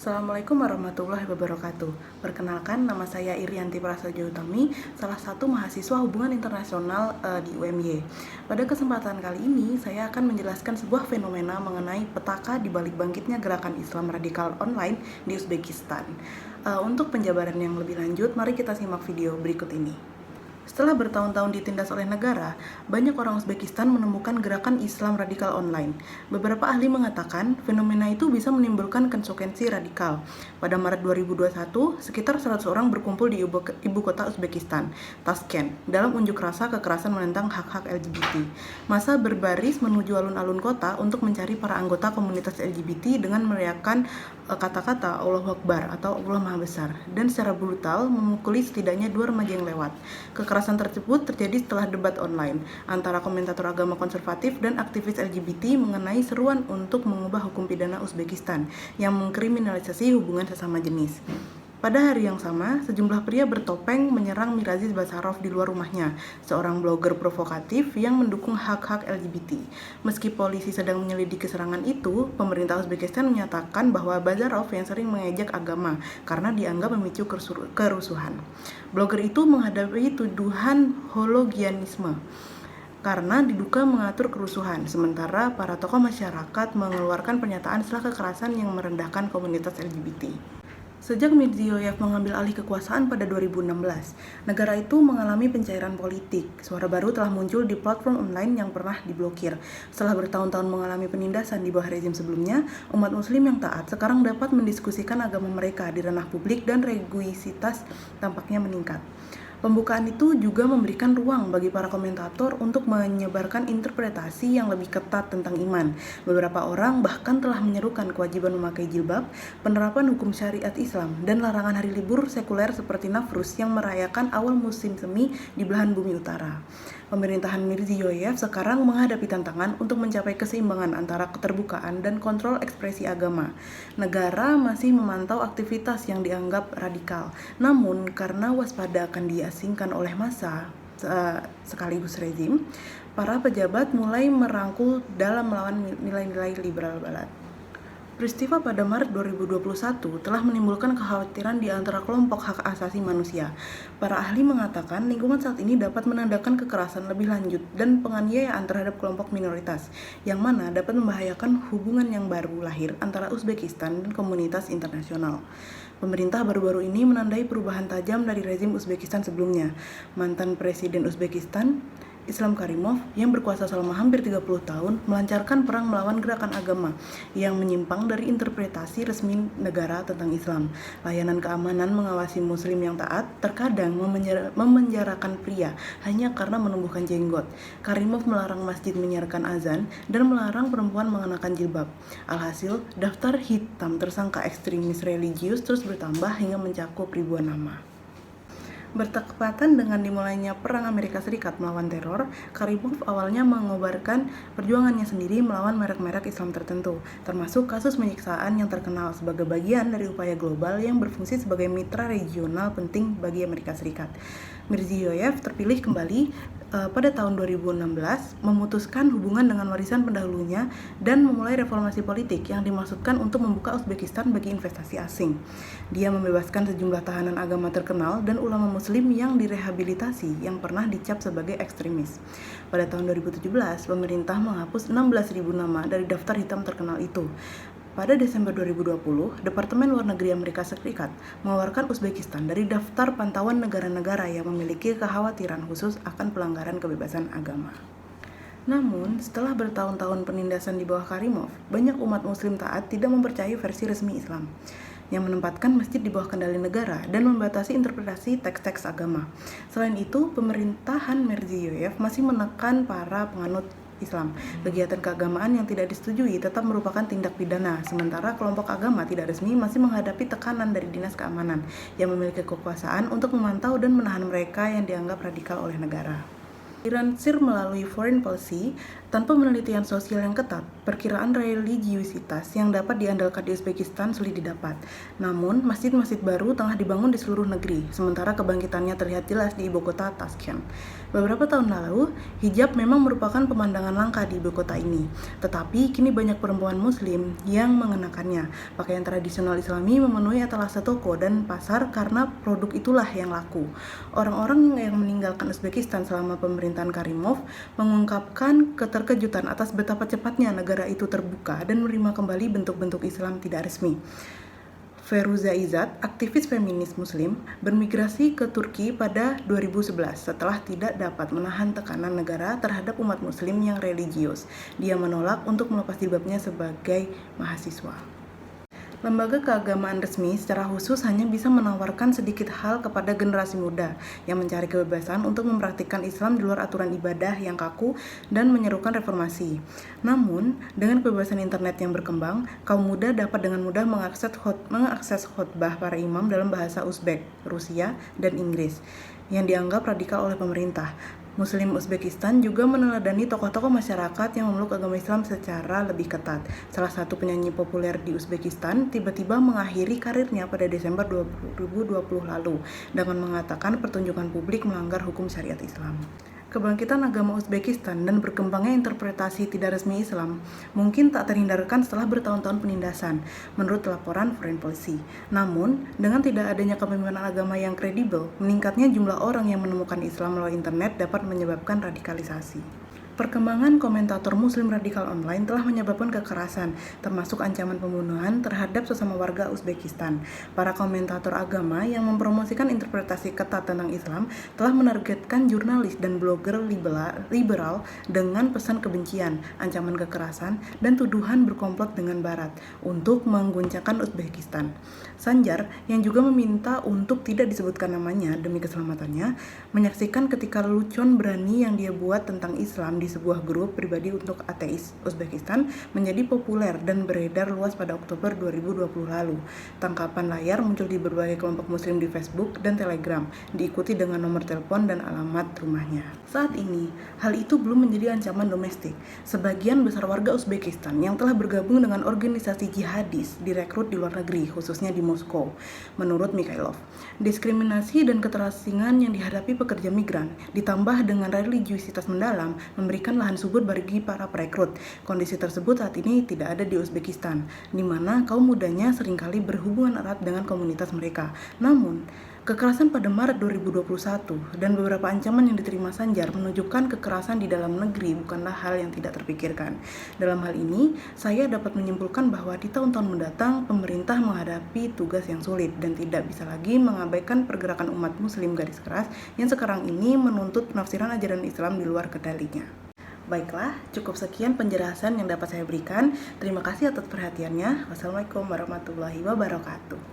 Assalamualaikum warahmatullahi wabarakatuh. Perkenalkan, nama saya Irianti Prasojo Utami, salah satu mahasiswa hubungan internasional di UMY. Pada kesempatan kali ini, saya akan menjelaskan sebuah fenomena mengenai petaka di balik bangkitnya gerakan Islam radikal online di Uzbekistan. Untuk penjabaran yang lebih lanjut, mari kita simak video berikut ini. Setelah bertahun-tahun ditindas oleh negara, banyak orang Uzbekistan menemukan gerakan Islam radikal online. Beberapa ahli mengatakan fenomena itu bisa menimbulkan konsekuensi radikal. Pada Maret 2021, sekitar 100 orang berkumpul di ibu kota Uzbekistan, Tashkent, dalam unjuk rasa kekerasan menentang hak-hak LGBT. Massa berbaris menuju alun-alun kota untuk mencari para anggota komunitas LGBT dengan meneriakkan kata-kata Allahu Akbar atau Allah Maha Besar, dan secara brutal memukuli setidaknya 2 remaja yang lewat. Kekerasan tersebut terjadi setelah debat online antara komentator agama konservatif dan aktivis LGBT mengenai seruan untuk mengubah hukum pidana Uzbekistan yang mengkriminalisasi hubungan sesama jenis. Pada hari yang sama, sejumlah pria bertopeng menyerang Miraziz Basarov di luar rumahnya, seorang blogger provokatif yang mendukung hak-hak LGBT. Meski polisi sedang menyelidiki serangan itu, pemerintah Uzbekistan menyatakan bahwa Basarov yang sering mengejek agama karena dianggap memicu kerusuhan. Blogger itu menghadapi tuduhan hologianisme karena diduga mengatur kerusuhan, sementara para tokoh masyarakat mengeluarkan pernyataan setelah kekerasan yang merendahkan komunitas LGBT. Sejak Mirziyoyev mengambil alih kekuasaan pada 2016, negara itu mengalami pencairan politik. Suara baru telah muncul di platform online yang pernah diblokir. Setelah bertahun-tahun mengalami penindasan di bawah rezim sebelumnya, umat muslim yang taat sekarang dapat mendiskusikan agama mereka di ranah publik dan religiusitas tampaknya meningkat. Pembukaan itu juga memberikan ruang bagi para komentator untuk menyebarkan interpretasi yang lebih ketat tentang iman. Beberapa orang bahkan telah menyerukan kewajiban memakai jilbab, penerapan hukum syariat Islam, dan larangan hari libur sekuler seperti Nafruz yang merayakan awal musim semi di belahan bumi utara. Pemerintahan Mirziyoyev sekarang menghadapi tantangan untuk mencapai keseimbangan antara keterbukaan dan kontrol ekspresi agama. Negara masih memantau aktivitas yang dianggap radikal, namun karena waspada akan diasingkan oleh massa sekaligus rezim, para pejabat mulai merangkul dalam melawan nilai-nilai liberal barat. Peristiwa pada Maret 2021 telah menimbulkan kekhawatiran di antara kelompok hak asasi manusia. Para ahli mengatakan lingkungan saat ini dapat menandakan kekerasan lebih lanjut dan penganiayaan terhadap kelompok minoritas, yang mana dapat membahayakan hubungan yang baru lahir antara Uzbekistan dan komunitas internasional. Pemerintah baru-baru ini menandai perubahan tajam dari rezim Uzbekistan sebelumnya. Mantan Presiden Uzbekistan, Islam Karimov, yang berkuasa selama hampir 30 tahun, melancarkan perang melawan gerakan agama yang menyimpang dari interpretasi resmi negara tentang Islam. Layanan keamanan mengawasi muslim yang taat terkadang memenjarakan pria hanya karena menumbuhkan jenggot. Karimov melarang masjid menyiarkan azan dan melarang perempuan mengenakan jilbab. Alhasil, daftar hitam tersangka ekstremis religius terus bertambah hingga mencakup ribuan nama. Bertepatan dengan dimulainya Perang Amerika Serikat melawan teror, Karimov awalnya mengobarkan perjuangannya sendiri melawan merek-merek Islam tertentu, termasuk kasus penyiksaan yang terkenal sebagai bagian dari upaya global yang berfungsi sebagai mitra regional penting bagi Amerika Serikat. Mirziyoyev terpilih kembali pada tahun 2016, memutuskan hubungan dengan warisan pendahulunya dan memulai reformasi politik yang dimaksudkan untuk membuka Uzbekistan bagi investasi asing. Dia membebaskan sejumlah tahanan agama terkenal dan ulama muslim yang direhabilitasi yang pernah dicap sebagai ekstremis. Pada tahun 2017, pemerintah menghapus 16.000 nama dari daftar hitam terkenal itu. Pada Desember 2020, Departemen Luar Negeri Amerika Serikat mengeluarkan Uzbekistan dari daftar pantauan negara-negara yang memiliki kekhawatiran khusus akan pelanggaran kebebasan agama. Namun, setelah bertahun-tahun penindasan di bawah Karimov, banyak umat muslim taat tidak mempercayai versi resmi Islam yang menempatkan masjid di bawah kendali negara dan membatasi interpretasi teks-teks agama. Selain itu, pemerintahan Mirziyoyev masih menekan para penganut Islam. Kegiatan keagamaan yang tidak disetujui tetap merupakan tindak pidana, sementara kelompok agama tidak resmi masih menghadapi tekanan dari Dinas Keamanan yang memiliki kekuasaan untuk memantau dan menahan mereka yang dianggap radikal oleh negara. Diransir melalui Foreign Policy, tanpa penelitian sosial yang ketat, perkiraan religiusitas yang dapat diandalkan di Uzbekistan sulit didapat. Namun, masjid-masjid baru tengah dibangun di seluruh negeri, sementara kebangkitannya terlihat jelas di ibu kota Tashkent. Beberapa tahun lalu, hijab memang merupakan pemandangan langka di ibu kota ini. Tetapi kini banyak perempuan muslim yang mengenakannya. Pakaian tradisional Islami memenuhi etalase toko dan pasar karena produk itulah yang laku. Orang-orang yang meninggalkan Uzbekistan selama pemerintahan Karimov mengungkapkan keterkejutan atas betapa cepatnya negara itu terbuka dan menerima kembali bentuk-bentuk Islam tidak resmi. Feruza Izzat, aktivis feminis muslim, bermigrasi ke Turki pada 2011 setelah tidak dapat menahan tekanan negara terhadap umat muslim yang religius. Dia menolak untuk melepas jilbabnya sebagai mahasiswa. Lembaga keagamaan resmi secara khusus hanya bisa menawarkan sedikit hal kepada generasi muda yang mencari kebebasan untuk mempraktikkan Islam di luar aturan ibadah yang kaku dan menyerukan reformasi. Namun, dengan kebebasan internet yang berkembang, kaum muda dapat dengan mudah mengakses khotbah para imam dalam bahasa Uzbek, Rusia, dan Inggris yang dianggap radikal oleh pemerintah. Muslim Uzbekistan juga meneladani tokoh-tokoh masyarakat yang memeluk agama Islam secara lebih ketat. Salah satu penyanyi populer di Uzbekistan tiba-tiba mengakhiri karirnya pada Desember 2020 lalu dengan mengatakan pertunjukan publik melanggar hukum syariat Islam. Kebangkitan agama Uzbekistan dan berkembangnya interpretasi tidak resmi Islam mungkin tak terhindarkan setelah bertahun-tahun penindasan, menurut laporan Foreign Policy. Namun, dengan tidak adanya kepemimpinan agama yang kredibel, meningkatnya jumlah orang yang menemukan Islam melalui internet dapat menyebabkan radikalisasi. Perkembangan komentator muslim radikal online telah menyebabkan kekerasan, termasuk ancaman pembunuhan terhadap sesama warga Uzbekistan. Para komentator agama yang mempromosikan interpretasi ketat tentang Islam telah menargetkan jurnalis dan blogger liberal dengan pesan kebencian, ancaman kekerasan, dan tuduhan berkomplot dengan Barat untuk mengguncangkan Uzbekistan. Sanjar, yang juga meminta untuk tidak disebutkan namanya demi keselamatannya, menyaksikan ketika lelucon berani yang dia buat tentang Islam di sebuah grup pribadi untuk ateis Uzbekistan menjadi populer dan beredar luas pada Oktober 2020 lalu. Tangkapan layar muncul di berbagai kelompok muslim di Facebook dan Telegram, diikuti dengan nomor telepon dan alamat rumahnya. Saat ini, hal itu belum menjadi ancaman domestik. Sebagian besar warga Uzbekistan yang telah bergabung dengan organisasi jihadis direkrut di luar negeri, khususnya di Moskow. Menurut Mikhailov, diskriminasi dan keterasingan yang dihadapi pekerja migran, ditambah dengan religiusitas mendalam, memberikan lahan subur bagi para perekrut. Kondisi tersebut saat ini tidak ada di Uzbekistan, di mana kaum mudanya seringkali berhubungan erat dengan komunitas mereka. Namun, kekerasan pada Maret 2021 dan beberapa ancaman yang diterima Sanjar menunjukkan kekerasan di dalam negeri bukanlah hal yang tidak terpikirkan. Dalam hal ini, saya dapat menyimpulkan bahwa di tahun-tahun mendatang, pemerintah menghadapi tugas yang sulit dan tidak bisa lagi mengabaikan pergerakan umat muslim garis keras yang sekarang ini menuntut penafsiran ajaran Islam di luar kendalinya. Baiklah, cukup sekian penjelasan yang dapat saya berikan. Terima kasih atas perhatiannya. Wassalamualaikum warahmatullahi wabarakatuh.